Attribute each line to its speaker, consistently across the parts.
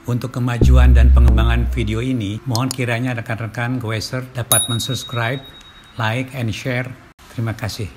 Speaker 1: Untuk kemajuan dan pengembangan video ini, mohon kiranya rekan-rekan Goeser dapat mensubscribe, like, and share. Terima kasih.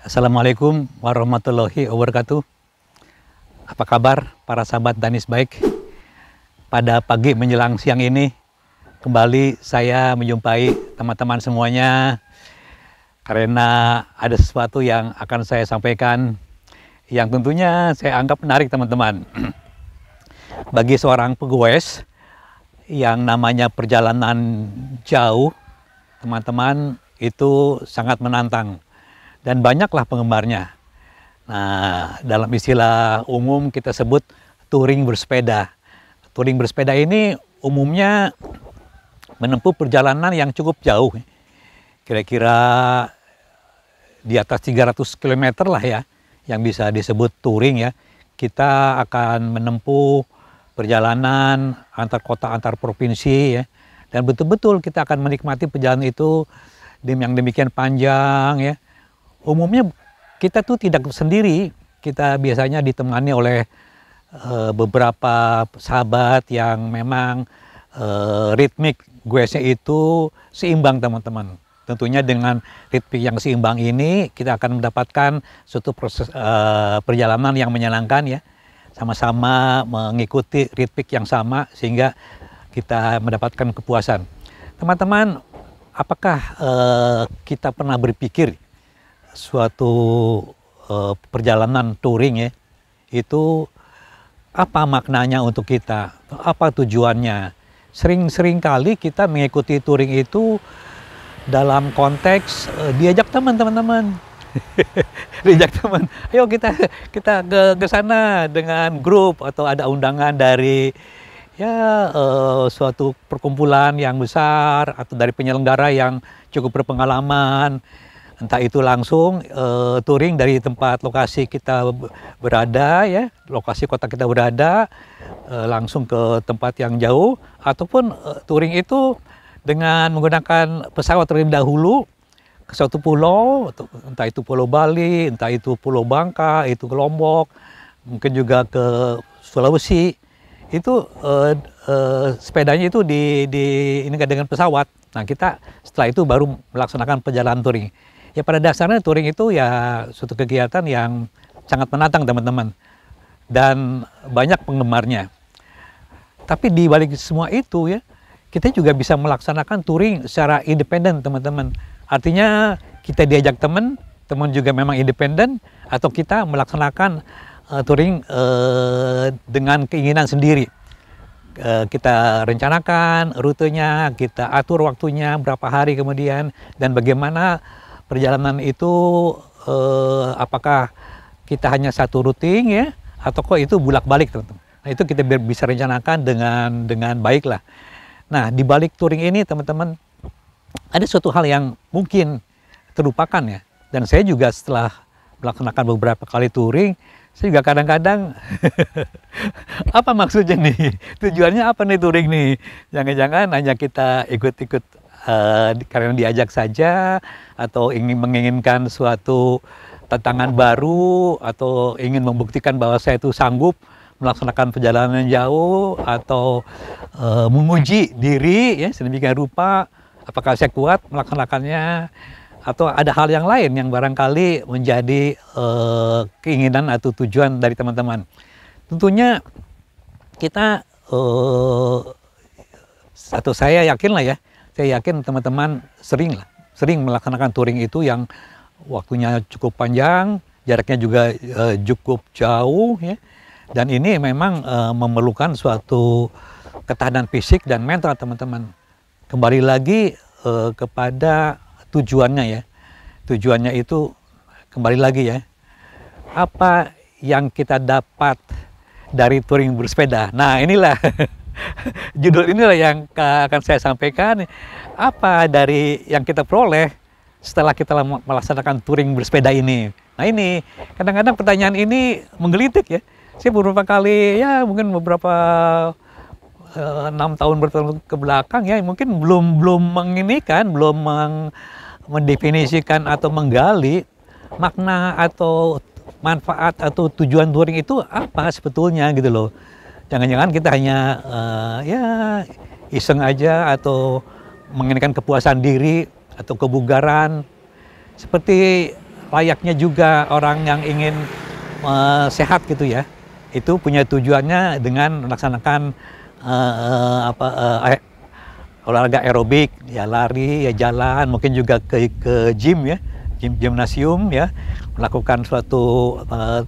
Speaker 1: Assalamualaikum warahmatullahi wabarakatuh. Apa kabar para sahabat Danis Baik? Pada pagi menjelang siang ini kembali saya menjumpai teman-teman semuanya karena ada sesuatu yang akan saya sampaikan yang tentunya saya anggap menarik teman-teman. Bagi seorang pegoes yang namanya perjalanan jauh, teman-teman, itu sangat menantang. Dan banyaklah penggemarnya. Nah, dalam istilah umum kita sebut touring bersepeda. Touring bersepeda ini umumnya menempuh perjalanan yang cukup jauh. Kira-kira di atas 300 km lah ya, yang bisa disebut touring ya. Kita akan menempuh perjalanan antar kota, antar provinsi ya. Dan betul-betul kita akan menikmati perjalanan itu yang demikian panjang ya. Umumnya kita tuh tidak sendiri, kita biasanya ditemani oleh beberapa sahabat yang memang ritmik goesnya itu seimbang teman-teman. Tentunya dengan ritmik yang seimbang ini kita akan mendapatkan suatu proses perjalanan yang menyenangkan ya. Sama-sama mengikuti ritmik yang sama sehingga kita mendapatkan kepuasan. Teman-teman, apakah kita pernah berpikir suatu perjalanan touring ya, itu apa maknanya untuk kita, apa tujuannya? Sering kali kita mengikuti touring itu dalam konteks diajak teman-teman. Diajak teman, ayo kita ke sana dengan grup atau ada undangan dari ya suatu perkumpulan yang besar atau dari penyelenggara yang cukup berpengalaman. Entah itu langsung touring dari tempat lokasi kita berada ya, lokasi kota kita berada, langsung ke tempat yang jauh, ataupun touring itu dengan menggunakan pesawat terlebih dahulu ke suatu pulau, entah itu Pulau Bali, entah itu Pulau Bangka, itu ke Lombok, mungkin juga ke Sulawesi. Itu sepedanya itu ini dengan pesawat. Nah, kita setelah itu baru melaksanakan perjalanan touring. Ya pada dasarnya touring itu ya suatu kegiatan yang sangat menantang teman-teman dan banyak penggemarnya. Tapi di balik semua itu ya kita juga bisa melaksanakan touring secara independen teman-teman. Artinya kita diajak teman juga memang independen atau kita melaksanakan touring dengan keinginan sendiri. Kita rencanakan rutenya, kita atur waktunya berapa hari kemudian dan bagaimana perjalanan itu apakah kita hanya satu routing ya atau kok itu bulak-balik teman-teman. Nah, itu kita bisa rencanakan dengan baik lah. Nah, di balik touring ini teman-teman ada suatu hal yang mungkin terlupakan ya. Dan saya juga setelah melaksanakan beberapa kali touring, saya juga kadang-kadang apa maksudnya nih? Tujuannya apa nih touring nih? Jangan-jangan hanya kita ikut-ikut karena diajak saja atau menginginkan suatu tantangan baru atau ingin membuktikan bahwa saya itu sanggup melaksanakan perjalanan jauh atau menguji diri ya sedemikian rupa apakah saya kuat melaksanakannya. atau ada hal yang lain yang barangkali menjadi keinginan atau tujuan dari teman-teman. Tentunya kita atau saya yakin lah ya, saya yakin teman-teman sering melaksanakan touring itu yang waktunya cukup panjang, jaraknya juga cukup jauh ya. Dan ini memang memerlukan suatu ketahanan fisik dan mental teman-teman. Kembali lagi kepada tujuannya ya. Tujuannya itu kembali lagi ya. Apa yang kita dapat dari touring bersepeda? Nah, inilah judul inilah yang akan saya sampaikan. Apa dari yang kita peroleh setelah kita melaksanakan touring bersepeda ini? Nah, ini kadang-kadang pertanyaan ini menggelitik ya. Saya beberapa kali ya mungkin beberapa 6 tahun berturut ke belakang ya mungkin belum mendefinisikan atau menggali makna atau manfaat atau tujuan touring itu apa sebetulnya gitu loh. Jangan-jangan kita hanya ya iseng aja atau menginginkan kepuasan diri atau kebugaran seperti layaknya juga orang yang ingin sehat gitu ya. Itu punya tujuannya dengan melaksanakan olahraga aerobik, ya lari, ya jalan, mungkin juga ke gym ya, gimnasium ya, melakukan suatu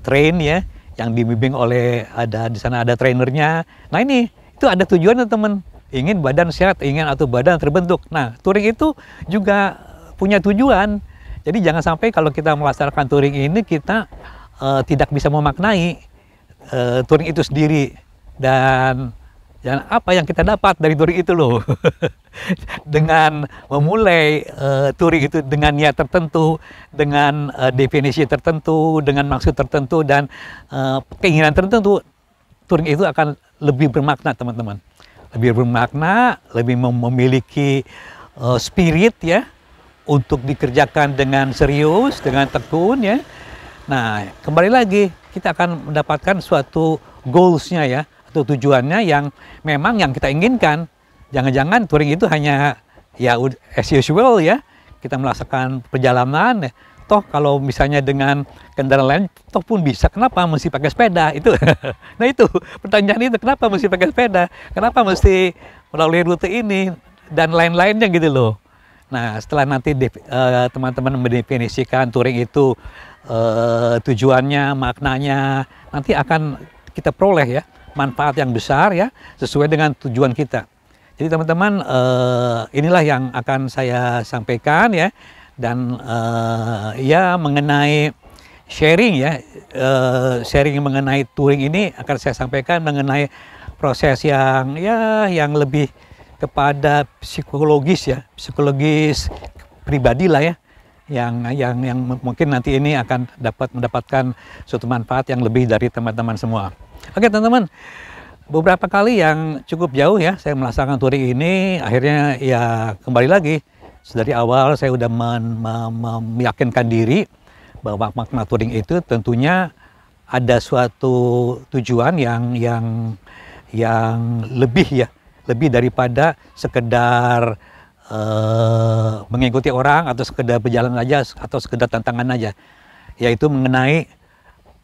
Speaker 1: train ya, yang dibimbing oleh di sana ada trainernya. Nah ini itu ada tujuannya teman, ingin badan sehat, ingin atau badan terbentuk. Nah touring itu juga punya tujuan. Jadi jangan sampai kalau kita melaksanakan touring ini kita tidak bisa memaknai touring itu sendiri dan apa yang kita dapat dari touring itu loh. Dengan memulai touring itu dengan niat tertentu, dengan definisi tertentu, dengan maksud tertentu dan keinginan tertentu, touring itu akan lebih bermakna teman-teman. Lebih bermakna, lebih memiliki spirit ya untuk dikerjakan dengan serius, dengan tekun ya. Nah, kembali lagi kita akan mendapatkan suatu goals-nya ya, atau tujuannya yang memang yang kita inginkan. Jangan-jangan touring itu hanya ya as usual ya, kita melaksanakan perjalanan ya. Toh kalau misalnya dengan kendaraan lain toh pun bisa, kenapa mesti pakai sepeda itu. Nah itu pertanyaan itu, kenapa mesti pakai sepeda, kenapa mesti melalui rute ini dan lain-lainnya gitu loh. Nah setelah nanti teman-teman mendefinisikan touring itu tujuannya, maknanya, nanti akan kita peroleh ya manfaat yang besar ya sesuai dengan tujuan kita. Jadi teman-teman inilah yang akan saya sampaikan ya, dan ya mengenai sharing ya, sharing mengenai touring ini akan saya sampaikan mengenai proses yang ya yang lebih kepada psikologis ya, psikologis pribadi lah ya, yang mungkin nanti ini akan mendapatkan suatu manfaat yang lebih dari teman-teman semua. Oke teman-teman, beberapa kali yang cukup jauh ya saya melaksanakan touring ini, akhirnya ya kembali lagi dari awal saya udah meyakinkan diri bahwa makna touring itu tentunya ada suatu tujuan yang lebih ya, lebih daripada sekedar mengikuti orang atau sekedar berjalan aja atau sekedar tantangan aja, yaitu mengenai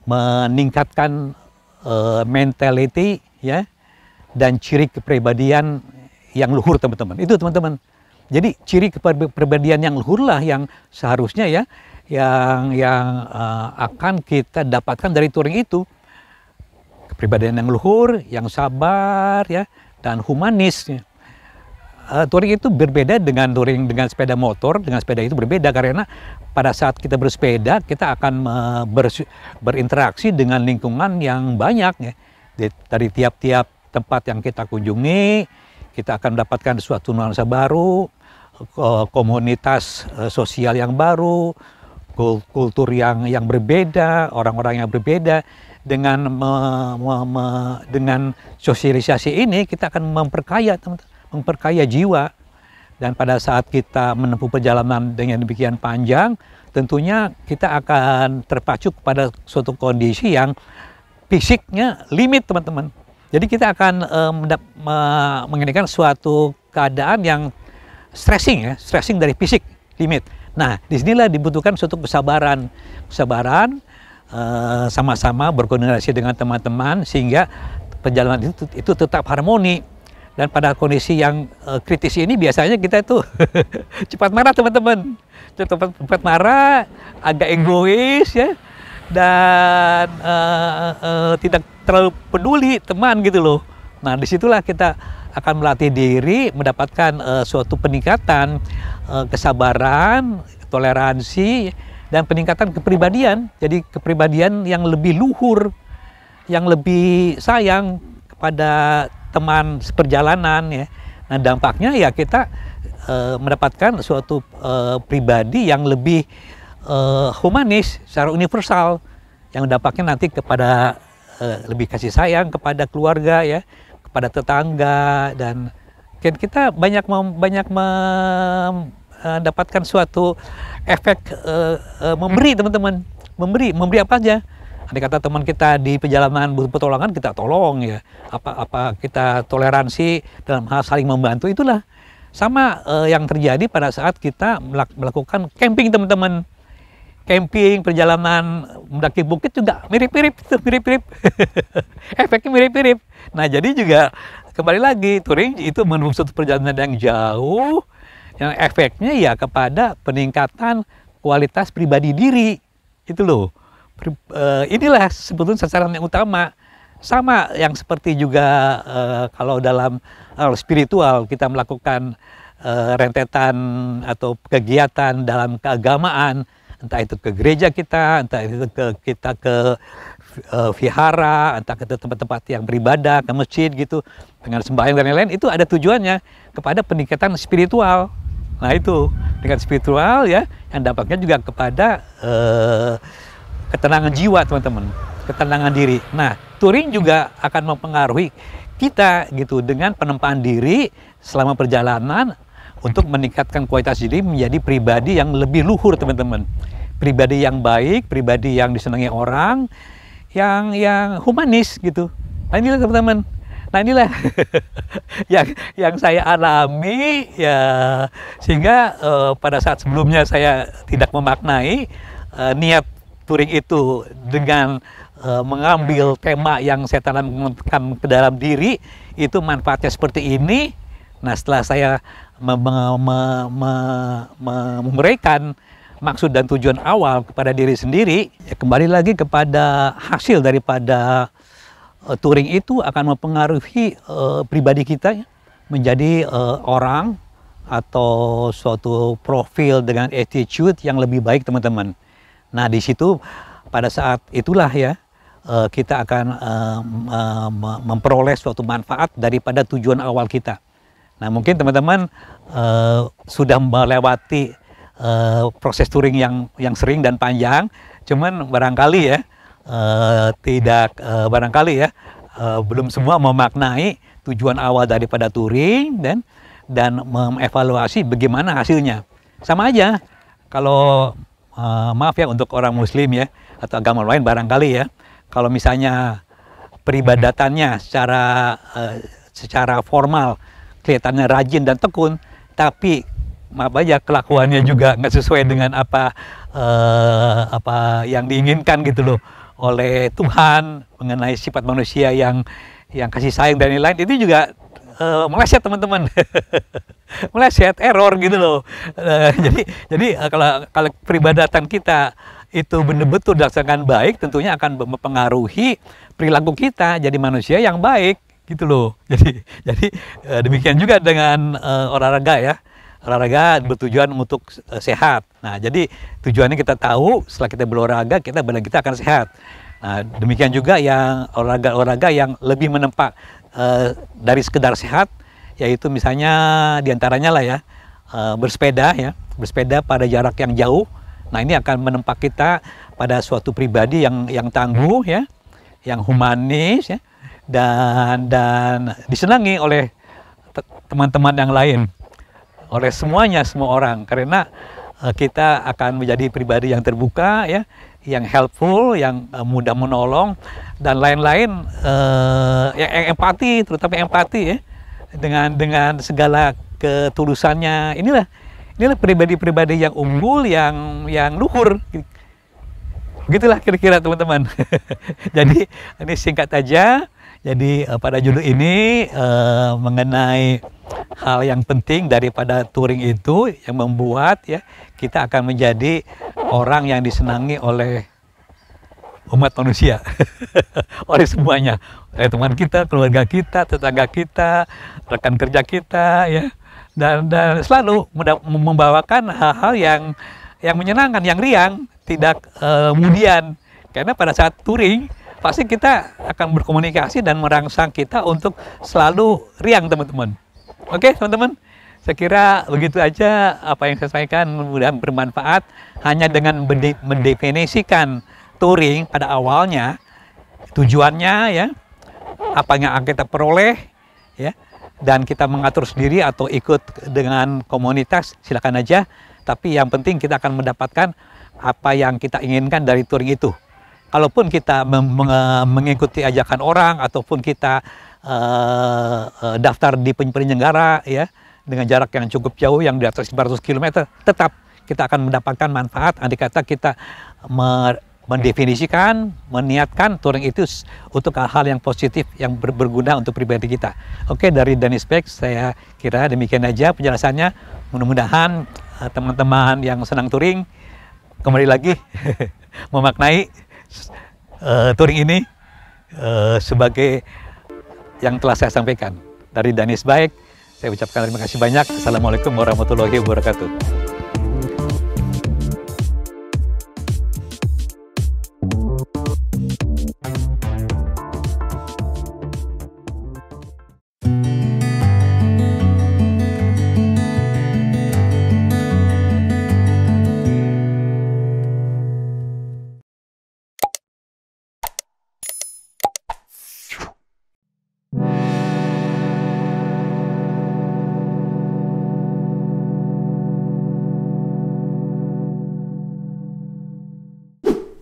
Speaker 1: meningkatkan mentality ya dan ciri kepribadian yang luhur teman-teman. Itu teman-teman. Jadi ciri kepribadian yang luhur lah yang seharusnya ya yang akan kita dapatkan dari touring itu. Kepribadian yang luhur, yang sabar ya dan humanis. Ya. Touring itu berbeda dengan touring dengan sepeda motor. Dengan sepeda itu berbeda karena pada saat kita bersepeda kita akan berinteraksi dengan lingkungan yang banyak ya. Dari tiap-tiap tempat yang kita kunjungi, kita akan mendapatkan suatu nuansa baru, komunitas sosial yang baru, kultur yang berbeda, orang-orang yang berbeda. Dengan dengan sosialisasi ini kita akan memperkaya jiwa. Dan pada saat kita menempuh perjalanan dengan demikian panjang, tentunya kita akan terpacu pada suatu kondisi yang fisiknya limit teman-teman. Jadi kita akan menginginkan suatu keadaan yang stressing ya, stressing dari fisik limit. Nah, disinilah dibutuhkan suatu kesabaran, sama-sama berkoordinasi dengan teman-teman sehingga perjalanan itu tetap harmoni. Dan pada kondisi yang kritis ini biasanya kita itu cepat marah teman-teman, cepat marah, agak egois ya, dan tidak terlalu peduli teman gitu loh. Nah, disitulah kita akan melatih diri mendapatkan suatu peningkatan kesabaran, toleransi, dan peningkatan kepribadian. Jadi kepribadian yang lebih luhur, yang lebih sayang kepada teman seperjalanan ya. Nah, dampaknya ya kita mendapatkan suatu pribadi yang lebih humanis secara universal, yang dampaknya nanti kepada lebih kasih sayang kepada keluarga ya, kepada tetangga, dan kita banyak mendapatkan suatu efek memberi teman-teman, memberi apa aja. Andai kata teman kita di perjalanan butuh pertolongan, kita tolong ya. Apa kita toleransi dalam hal saling membantu, itulah sama yang terjadi pada saat kita melakukan camping teman-teman. Camping, perjalanan mendaki bukit juga mirip-mirip. Efeknya mirip-mirip. Nah, jadi juga kembali lagi touring itu menempuh suatu perjalanan yang jauh, yang efeknya ya kepada peningkatan kualitas pribadi diri. Itu loh. Inilah sebetulnya sasaran yang utama. Sama yang seperti juga kalau dalam spiritual kita melakukan rentetan atau kegiatan dalam keagamaan, entah itu ke gereja kita, entah itu kita ke vihara, entah ke tempat-tempat yang beribadah, ke masjid gitu, dengan sembahyang dan lain-lain, itu ada tujuannya kepada peningkatan spiritual. Nah, itu peningkatan spiritual ya, yang dampaknya juga kepada ketenangan jiwa teman-teman, ketenangan diri. Nah, touring juga akan mempengaruhi kita gitu dengan penempaan diri selama perjalanan untuk meningkatkan kualitas diri menjadi pribadi yang lebih luhur teman-teman, pribadi yang baik, pribadi yang disenangi orang, yang humanis gitu. Nah, inilah teman-teman. Nah, inilah yang saya alami ya, sehingga pada saat sebelumnya saya tidak memaknai niat touring itu dengan mengambil tema yang saya tanamkan ke dalam diri, itu manfaatnya seperti ini. Nah, setelah saya memberikan maksud dan tujuan awal kepada diri sendiri, ya kembali lagi kepada hasil daripada touring itu akan mempengaruhi pribadi kita ya, menjadi orang atau suatu profil dengan attitude yang lebih baik teman-teman. Nah, di situ pada saat itulah ya kita akan memperoleh suatu manfaat daripada tujuan awal kita. Nah, mungkin teman-teman sudah melewati proses touring yang sering dan panjang, cuman barangkali ya belum semua memaknai tujuan awal daripada touring dan mengevaluasi bagaimana hasilnya. Sama aja kalau maaf ya untuk orang muslim ya atau agama lain barangkali ya, kalau misalnya peribadatannya secara formal kelihatannya rajin dan tekun, tapi maaf aja kelakuannya juga nggak sesuai dengan apa yang diinginkan gitu loh oleh Tuhan mengenai sifat manusia yang kasih sayang dan lain-lain, itu juga meleset teman-teman. Meleset, error gitu loh. Jadi kalau peribadatan kita itu benar-betul dilaksanakan baik, tentunya akan mempengaruhi perilaku kita jadi manusia yang baik gitu loh. Jadi demikian juga dengan olahraga ya. Olahraga bertujuan untuk sehat. Nah, jadi tujuannya kita tahu, setelah kita berolahraga, badan kita akan sehat. Nah, demikian juga yang olahraga yang lebih menempa dari sekedar sehat, yaitu misalnya diantaranya lah ya, bersepeda pada jarak yang jauh. Nah, ini akan menempa kita pada suatu pribadi yang tangguh ya, yang humanis ya, dan disenangi oleh teman-teman yang lain, oleh semua orang, karena kita akan menjadi pribadi yang terbuka ya, yang helpful, yang mudah menolong dan lain-lain, yang terutama empati ya, dengan segala ketulusannya. Inilah Inilah pribadi-pribadi yang unggul, yang luhur. Begitulah kira-kira teman-teman. Jadi ini singkat aja. Jadi pada judul ini mengenai hal yang penting daripada touring itu yang membuat ya kita akan menjadi orang yang disenangi oleh umat manusia, oleh semuanya, oleh teman kita, keluarga kita, tetangga kita, rekan kerja kita, ya, dan selalu membawakan hal-hal yang menyenangkan, yang riang, tidak kemudian, karena pada saat touring pasti kita akan berkomunikasi dan merangsang kita untuk selalu riang, teman-teman. Oke, teman-teman, saya kira begitu aja apa yang saya sampaikan, mudah-mudahan bermanfaat. Hanya dengan mendefinisikan touring pada awalnya, tujuannya ya, apa yang akan kita peroleh ya, dan kita mengatur sendiri atau ikut dengan komunitas, silakan aja. Tapi yang penting kita akan mendapatkan apa yang kita inginkan dari touring itu. Kalaupun kita mengikuti ajakan orang ataupun kita daftar di penyelenggara ya dengan jarak yang cukup jauh yang di atas 500 km, tetap kita akan mendapatkan manfaat. Andai kata kita mendefinisikan, meniatkan touring itu untuk hal-hal yang positif yang berguna untuk pribadi kita. Oke, dari Danispek saya kira demikian aja penjelasannya. Mudah-mudahan teman-teman yang senang touring kembali lagi memaknai touring ini sebagai yang telah saya sampaikan. Dari Danispek saya ucapkan terima kasih banyak. Assalamualaikum warahmatullahi wabarakatuh.